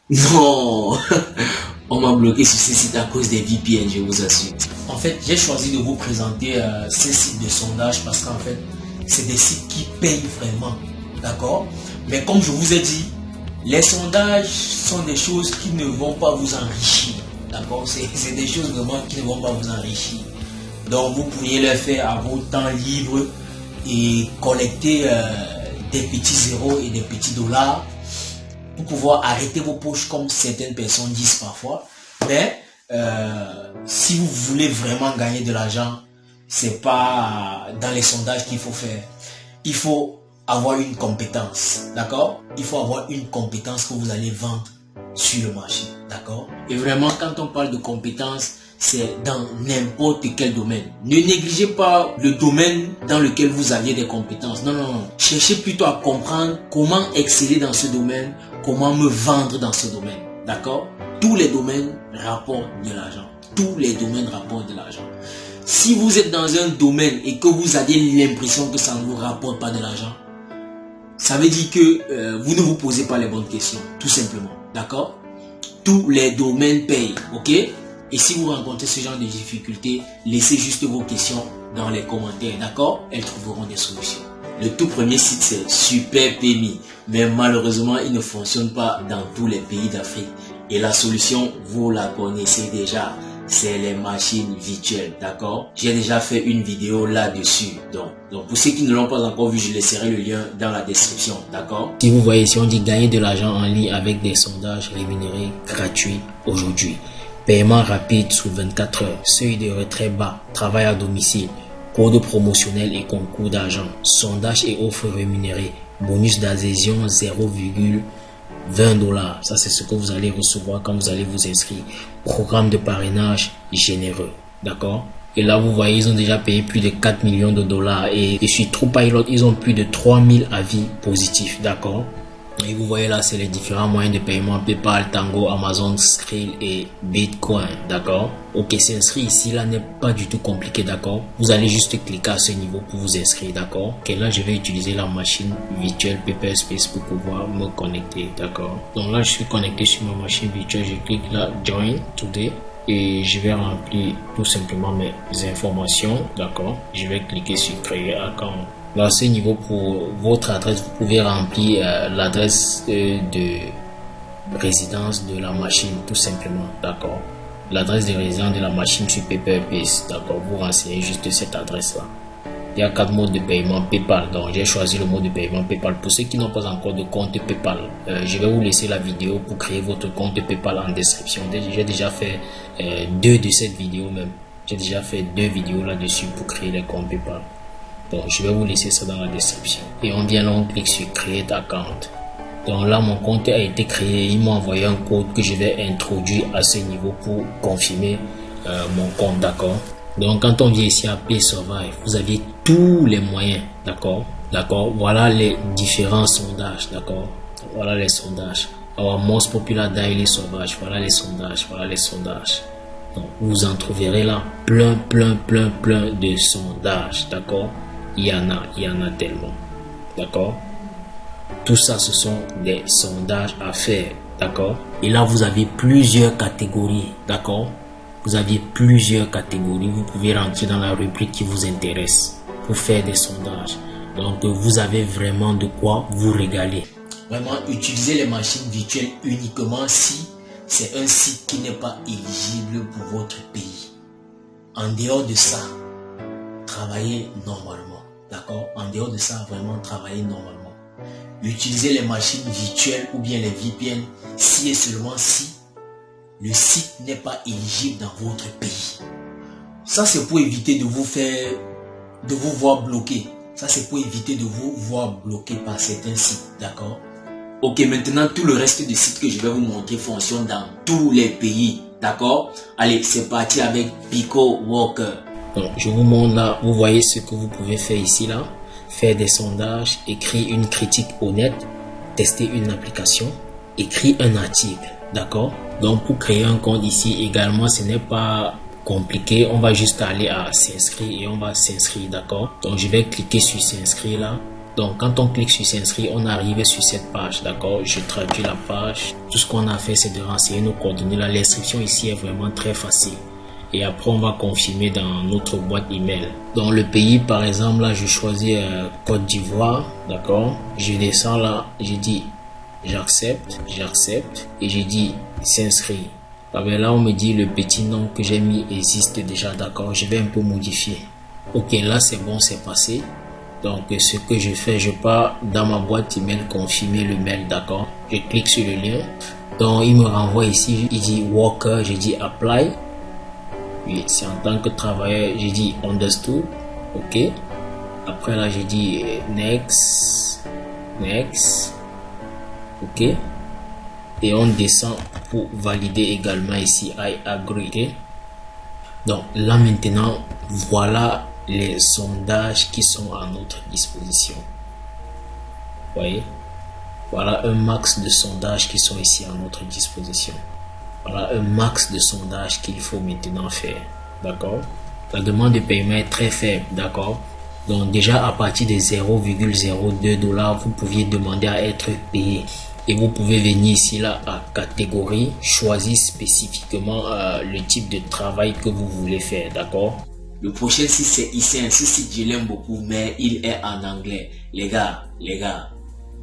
Non, on m'a bloqué sur ce site à cause des VPN, je vous assure. En fait, j'ai choisi de vous présenter ces sites de sondage parce qu'en fait, c'est des sites qui payent vraiment, d'accord? Mais comme je vous ai dit, les sondages sont des choses qui ne vont pas vous enrichir, d'accord? C'est des choses vraiment qui ne vont pas vous enrichir. Donc, vous pourriez les faire à vos temps libres et collecter des petits zéros et des petits dollars pour pouvoir arrêter vos poches comme certaines personnes disent parfois. Mais si vous voulez vraiment gagner de l'argent, c'est pas dans les sondages qu'il faut faire. Il faut avoir une compétence, d'accord? Il faut avoir une compétence que vous allez vendre sur le marché, d'accord? Et vraiment, quand on parle de compétences, c'est dans n'importe quel domaine. Ne négligez pas le domaine dans lequel vous aviez des compétences. Non, non, non. Cherchez plutôt à comprendre comment exceller dans ce domaine, comment me vendre dans ce domaine, d'accord? Tous les domaines rapportent de l'argent. Tous les domaines rapportent de l'argent. Si vous êtes dans un domaine et que vous avez l'impression que ça ne vous rapporte pas de l'argent, ça veut dire que vous ne vous posez pas les bonnes questions, tout simplement, d'accord? Tous les domaines payent, ok? Et si vous rencontrez ce genre de difficultés, laissez juste vos questions dans les commentaires, d'accord? Elles trouveront des solutions. Le tout premier site, c'est Super PMI, mais malheureusement, il ne fonctionne pas dans tous les pays d'Afrique. Et la solution, vous la connaissez déjà, c'est les machines virtuelles, d'accord? J'ai déjà fait une vidéo là-dessus. Donc, pour ceux qui ne l'ont pas encore vu, je laisserai le lien dans la description, d'accord? Si vous voyez ici, on dit gagner de l'argent en ligne avec des sondages rémunérés gratuits aujourd'hui. Paiement rapide sous 24 heures, seuil de retrait bas, travail à domicile, code promotionnel et concours d'argent, sondage et offres rémunérées, bonus d'adhésion 0,20 $. Ça, c'est ce que vous allez recevoir quand vous allez vous inscrire. Programme de parrainage généreux, d'accord? Et là, vous voyez, ils ont déjà payé plus de 4 millions de dollars. Et sur Trupilot, ils ont plus de 3000 avis positifs, d'accord? Et vous voyez là, c'est les différents moyens de paiement: PayPal, Tango, Amazon, Skrill et Bitcoin, d'accord? Ok, s'inscrire ici, là, n'est pas du tout compliqué, d'accord? Vous allez juste cliquer à ce niveau pour vous inscrire, d'accord? Ok, là, je vais utiliser la machine virtuelle Paperspace pour pouvoir me connecter, d'accord? Donc là, je suis connecté sur ma machine virtuelle, je clique là, Join Today. Et je vais remplir tout simplement mes informations, d'accord? Je vais cliquer sur Créer account. Là, à ce niveau, pour votre adresse, vous pouvez remplir l'adresse de résidence de la machine, tout simplement, d'accord? L'adresse de résidence de la machine sur Paperspace, d'accord? Vous renseignez juste cette adresse-là. Il y a 4 modes de paiement PayPal, donc j'ai choisi le mode de paiement PayPal. Pour ceux qui n'ont pas encore de compte PayPal, je vais vous laisser la vidéo pour créer votre compte PayPal en description. J'ai déjà fait 2 de cette vidéo même. J'ai déjà fait 2 vidéos là-dessus pour créer les comptes PayPal. Donc je vais vous laisser ça dans la description. Et on vient là, on clique sur Create Account. Donc là, mon compte a été créé. Ils m'ont envoyé un code que je vais introduire à ce niveau pour confirmer mon compte, d'accord? Donc quand on vient ici à Pay Survive, vous avez tous les moyens, d'accord? D'accord, voilà les différents sondages, d'accord? Voilà les sondages. Our most popular daily sondage, voilà les sondages, voilà les sondages. Donc vous en trouverez là plein de sondages, d'accord? Il y en a tellement, d'accord? Tout ça, ce sont des sondages à faire, d'accord? Et là, vous avez plusieurs catégories, d'accord? Vous avez plusieurs catégories. Vous pouvez rentrer dans la rubrique qui vous intéresse pour faire des sondages. Donc, vous avez vraiment de quoi vous régaler. Vraiment, utilisez les machines virtuelles uniquement si c'est un site qui n'est pas éligible pour votre pays. En dehors de ça, travaillez normalement. D'accord? En dehors de ça, vraiment travaillez normalement. Utilisez les machines virtuelles ou bien les VPN si et seulement si le site n'est pas éligible dans votre pays. Ça, c'est pour éviter de vous voir bloqué. Ça, c'est pour éviter de vous voir bloqué par certains sites. D'accord? Ok, maintenant, tout le reste des sites que je vais vous montrer fonctionne dans tous les pays. D'accord? Allez, c'est parti avec Pico Walker. Donc, je vous montre là, vous voyez ce que vous pouvez faire ici là. Faire des sondages, écrire une critique honnête, tester une application, écrire un article. D'accord? Donc pour créer un compte ici également, ce n'est pas compliqué. On va juste aller à s'inscrire et on va s'inscrire. D'accord? Donc je vais cliquer sur s'inscrire là. Donc quand on clique sur s'inscrire, on arrive sur cette page, d'accord? Je traduis la page. Tout ce qu'on a fait, c'est de renseigner nos coordonnées. Là, l'inscription ici est vraiment très facile. Et après, on va confirmer dans notre boîte email. Dans le pays, par exemple, là, je choisis Côte d'Ivoire, d'accord? Je descends là, j'ai dit j'accepte, et j'ai dit s'inscrire. Là, on me dit le petit nom que j'ai mis existe déjà, d'accord? Je vais un peu modifier. Ok, là, c'est bon, c'est passé. Donc, ce que je fais, je pars dans ma boîte email, confirmer le mail, d'accord? Je clique sur le lien. Donc, il me renvoie ici, il dit worker, j'ai dit apply. Oui, c'est en tant que travailleur, j'ai dit understood. Ok. Après, là, j'ai dit next. Ok. Et on descend pour valider également ici I agree. Okay? Donc, là, maintenant, voilà les sondages qui sont à notre disposition. Vous voyez, voilà un max de sondages qui sont ici à notre disposition. Voilà un max de sondages qu'il faut maintenant faire. D'accord? La demande de paiement est très faible. D'accord? Donc déjà à partir de 0,02 $, vous pouviez demander à être payé. Et vous pouvez venir ici là à catégorie, choisir spécifiquement le type de travail que vous voulez faire. D'accord? Le prochain site, c'est ici. Ce site, je l'aime beaucoup, mais il est en anglais. Les gars,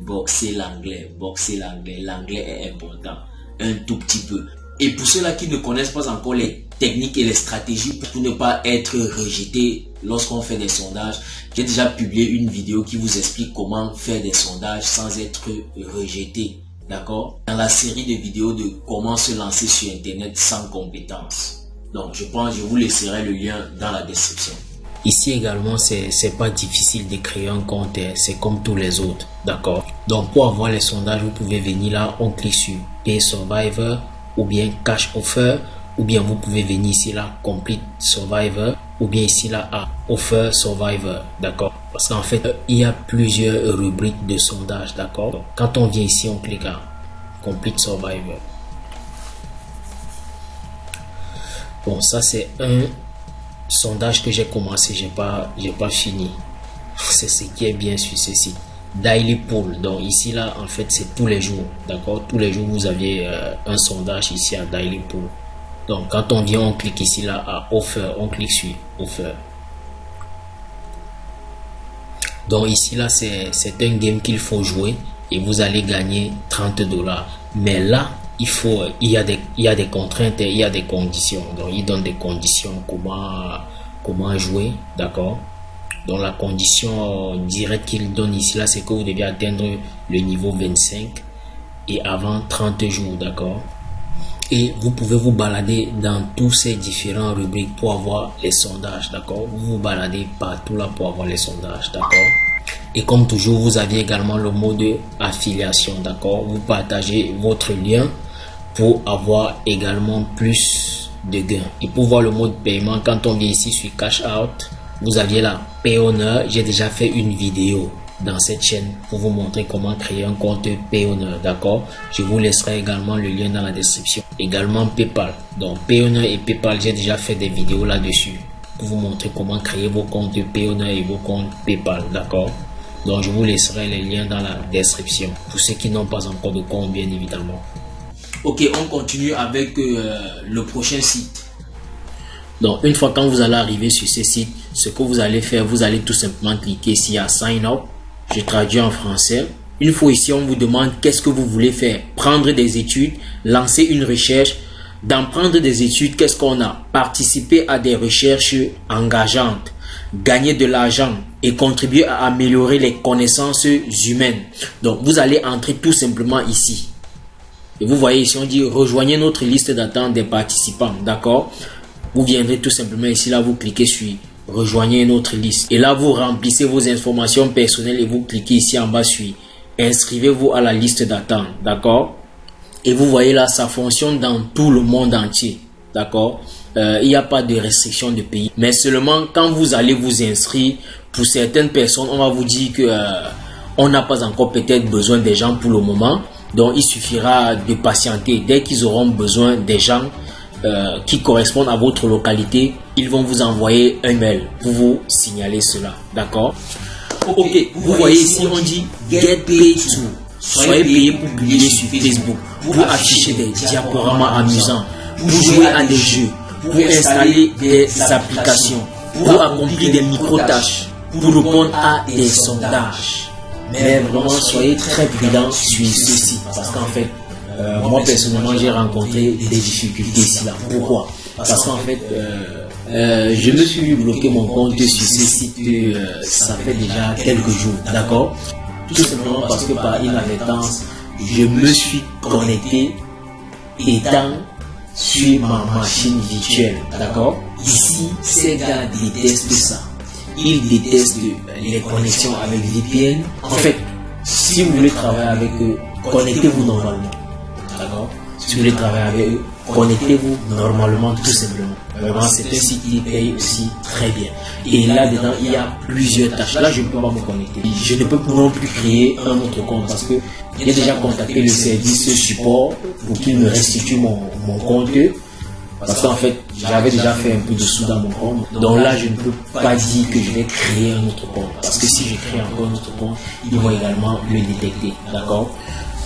boxez l'anglais. L'anglais est important. Un tout petit peu. Et pour ceux-là qui ne connaissent pas encore les techniques et les stratégies pour ne pas être rejeté lorsqu'on fait des sondages, j'ai déjà publié une vidéo qui vous explique comment faire des sondages sans être rejeté. D'accord? Dans la série de vidéos de comment se lancer sur Internet sans compétences. Donc, je vous laisserai le lien dans la description. Ici également, c'est pas difficile de créer un compte, c'est comme tous les autres, d'accord? Donc, pour avoir les sondages, vous pouvez venir là, on clique sur Pay Survivor ou bien Cash Offer, ou bien vous pouvez venir ici là, Complete Survivor, ou bien ici là, à Offer Survivor, d'accord? Parce qu'en fait, il y a plusieurs rubriques de sondage, d'accord? Quand on vient ici, on clique à Complete Survivor. Bon, ça c'est un sondage que j'ai commencé, j'ai pas fini. C'est ce qui est bien sur ce site. Daily Poll. Donc ici là, en fait, c'est tous les jours, d'accord? Tous les jours, vous avez un sondage ici à Daily Poll. Donc quand on vient, on clique ici là à Offer, on clique sur Offer. Donc ici là, c'est un game qu'il faut jouer et vous allez gagner 30 $. Mais là, il y a des contraintes et il y a des conditions. Donc il donne des conditions comment jouer, d'accord? Donc la condition directe qu'il donne ici là, c'est que vous devez atteindre le niveau 25 et avant 30 jours, d'accord? Et vous pouvez vous balader dans tous ces différents rubriques pour avoir les sondages, d'accord? Vous vous baladez partout là pour avoir les sondages, d'accord? Et comme toujours, vous avez également le mode affiliation, d'accord? Vous partagez votre lien pour avoir également plus de gains. Et pour voir le mode paiement, quand on vient ici sur Cash Out, vous aviez là Payoneer. J'ai déjà fait une vidéo dans cette chaîne pour vous montrer comment créer un compte Payoneer, d'accord? Je vous laisserai également le lien dans la description. Également PayPal. Donc Payoneer et PayPal, j'ai déjà fait des vidéos là-dessus pour vous montrer comment créer vos comptes Payoneer et vos comptes PayPal, d'accord? Donc je vous laisserai les liens dans la description pour ceux qui n'ont pas encore de compte, bien évidemment. Ok, on continue avec le prochain site. Donc une fois quand vous allez arriver sur ce site, ce que vous allez faire, vous allez tout simplement cliquer ici à Sign Up. Je traduis en français. Une fois ici, on vous demande qu'est-ce que vous voulez faire. Prendre des études, lancer une recherche. Dans prendre des études, qu'est-ce qu'on a? Participer à des recherches engageantes, gagner de l'argent et contribuer à améliorer les connaissances humaines. Donc vous allez entrer tout simplement ici. Et vous voyez ici, on dit rejoignez notre liste d'attente des participants, d'accord? Vous viendrez tout simplement ici, là, vous cliquez sur rejoignez notre liste. Et là, vous remplissez vos informations personnelles et vous cliquez ici en bas sur inscrivez-vous à la liste d'attente, d'accord? Et vous voyez là, ça fonctionne dans tout le monde entier, d'accord? Il n'y a pas de restriction de pays. Mais seulement quand vous allez vous inscrire, pour certaines personnes, on va vous dire que on n'a pas encore peut-être besoin des gens pour le moment. Donc, il suffira de patienter. Dès qu'ils auront besoin des gens qui correspondent à votre localité, ils vont vous envoyer un mail pour vous signaler cela. D'accord? Ok, vous voyez ici, on dit get paid to. Soyez payé pour publier sur Facebook, pour afficher des diaporamas amusants, pour jouer à des jeux, pour installer des applications, pour accomplir des micro-tâches, pour répondre à des sondages. Mais vraiment, soyez très prudents sur ceci, parce qu'en fait, moi personnellement, j'ai rencontré des difficultés ici là. Pourquoi? Parce qu'en fait, je me suis bloqué mon compte sur ce site, ça fait déjà quelques jours, d'accord? Tout simplement parce que par inadvertance, je me suis connecté étant sur ma machine virtuelle, d'accord? Ici, ces gars détestent ça. Ils détestent les connexions avec VPN. En fait, si vous voulez travailler avec eux, connectez-vous normalement, d'accord? Si vous voulez travailler avec eux, connectez-vous normalement, tout simplement. Vraiment, c'est un site qui paye aussi très bien. Et là-dedans, il y a plusieurs tâches. Là, je ne peux pas me connecter. Je ne peux non plus créer un autre compte parce que j'ai déjà contacté le service support pour qu'il me restitue mon compte. Parce qu'en fait, j'avais déjà fait un peu de sous dans mon compte. Donc là, je ne peux pas dire que je vais créer un autre compte. Parce que si je crée encore un autre compte, ils vont également le détecter. D'accord?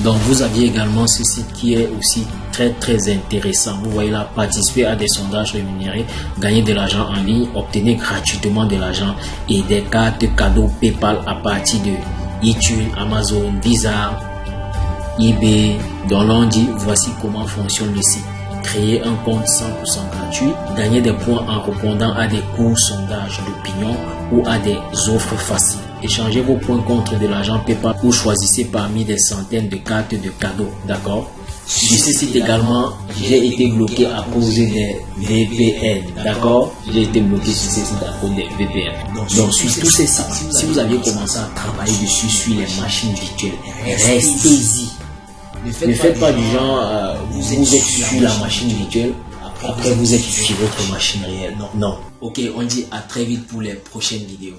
Donc vous aviez également ce site qui est aussi très intéressant. Vous voyez là, participer à des sondages rémunérés, gagner de l'argent en ligne, obtenir gratuitement de l'argent et des cartes cadeaux PayPal à partir de iTunes, Amazon, Visa, eBay. Donc là on dit voici comment fonctionne le site. Créer un compte 100% gratuit, gagner des points en répondant à des courts sondages d'opinion ou à des offres faciles. Échangez vos points contre de l'argent PayPal ou choisissez parmi des centaines de cartes de cadeaux, d'accord? Sur ce site également, j'ai été bloqué à cause des VPN, d'accord? J'ai été bloqué sur ce site à cause des VPN. Donc sur tous ces sites, si vous aviez commencé à travailler dessus sur les machines virtuelles, restez-y. Ne faites pas du genre, vous êtes sur la machine virtuelle, après vous êtes sur votre machine réelle. Non. Ok, on dit à très vite pour les prochaines vidéos.